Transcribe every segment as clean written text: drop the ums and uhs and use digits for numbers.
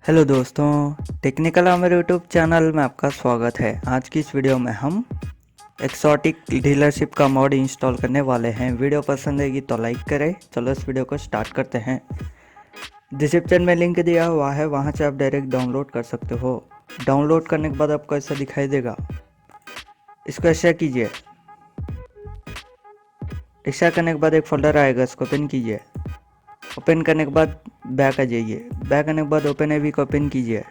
Hello दोस्तों, technical आमर YouTube channel में आपका स्वागत है। आज की इस वीडियो में हम एक्सोटिक डीलरशिप का मॉड इंस्टॉल करने वाले हैं। वीडियो पसंद आएगी तो लाइक करें। चलो इस वीडियो को स्टार्ट करते हैं। डिस्क्रिप्शन में लिंक दिया हुआ है, वहां से आप डायरेक्ट डाउनलोड कर सकते हो। डाउनलोड करने के बाद आपको ऐसा दिखाई देगा। इसको ऐसा कीजिए। ऐसा करने के बाद एक फोल्डर आएगा, इसको ओपन कीजिए। ओपन करने के बाद बैक आ जाइए। बैक आने के बाद ओपन एवी को ओपन कीजिए।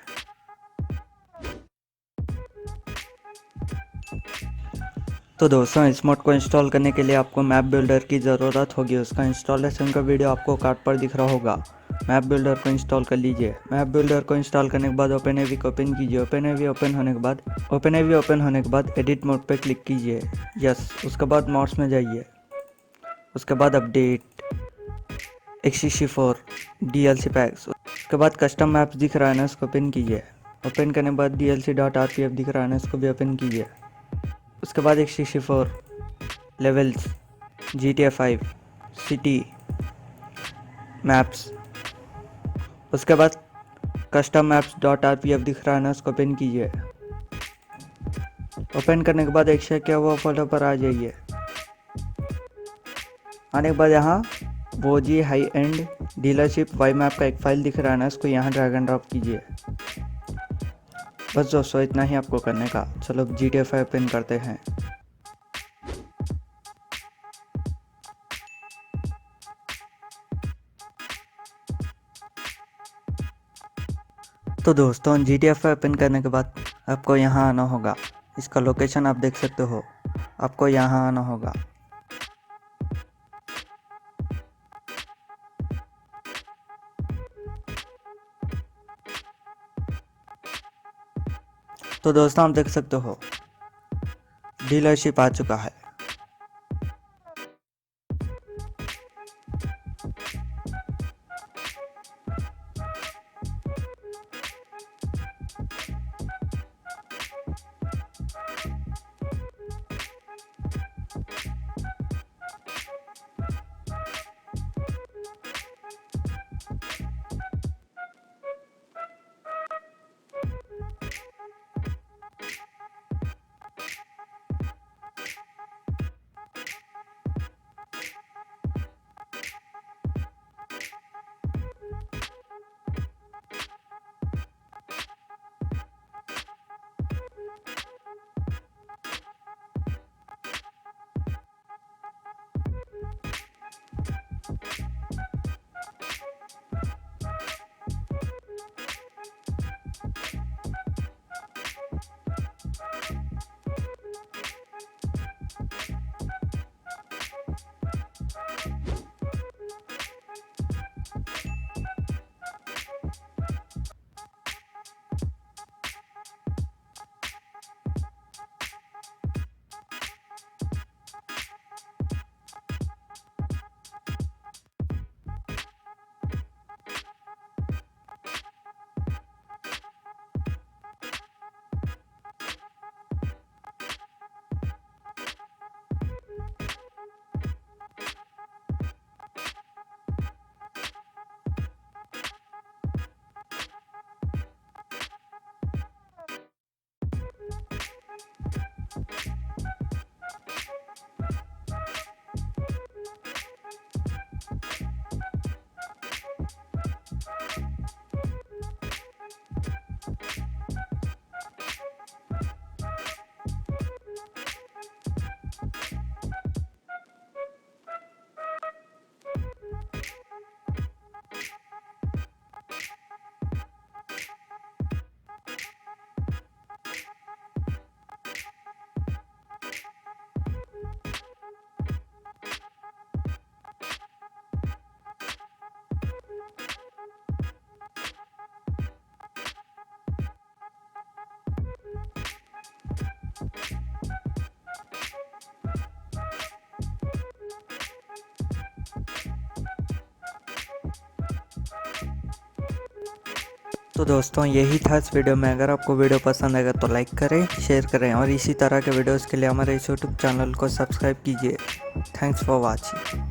तो दोस्तों, इस मोड को इंस्टॉल करने के लिए आपको मैप बिल्डर की ज़रूरत होगी। उसका इंस्टॉलेशन का वीडियो आपको कार्ड पर दिख रहा होगा। मैप बिल्डर को इंस्टॉल कर लीजिए। मैप बिल्डर को इंस्टॉल करने के बाद ओपन एवी को ओपन कीजिए। ओपन एवी ओपन होने के बाद एडिट मोड पर क्लिक कीजिए। यस, उसके बाद मोड्स में जाइए। उसके बाद अपडेट x64 DLC पैक्स। उसके बाद कस्टम मैप्स दिख रहा है ना, इसको ओपन कीजिए। ओपन करने के बाद DLC.rpf दिख रहा है ना, इसको भी ओपन कीजिए। उसके बाद x64 levels, GTA 5 city maps. उसके बाद कस्टम मैप्स.rpf दिख रहा है ना, उसको ओपन कीजिए। ओपन करने के बाद एक शेयर किया हुआ फोल्डर पर आ जाइए। आने के बाद यहाँ वो जी हाई एंड डीलरशिप वाई मैप का एक फाइल दिख रहा है ना, इसको यहाँ ड्रैग एंड ड्रॉप कीजिए। बस दोस्तों, इतना ही आपको करने का। चलो अब GTA 5 ओपन करते हैं। तो दोस्तों, GTA 5 ओपन करने के बाद आपको यहाँ आना होगा। इसका लोकेशन आप देख सकते हो। आपको यहाँ आना होगा। तो दोस्तों, आप देख सकते हो डीलरशिप आ चुका है। तो दोस्तों, यही था इस वीडियो में। अगर आपको वीडियो पसंद आएगा तो लाइक करें, शेयर करें और इसी तरह के वीडियोस के लिए हमारे इस यूट्यूब चैनल को सब्सक्राइब कीजिए। Thanks for watching.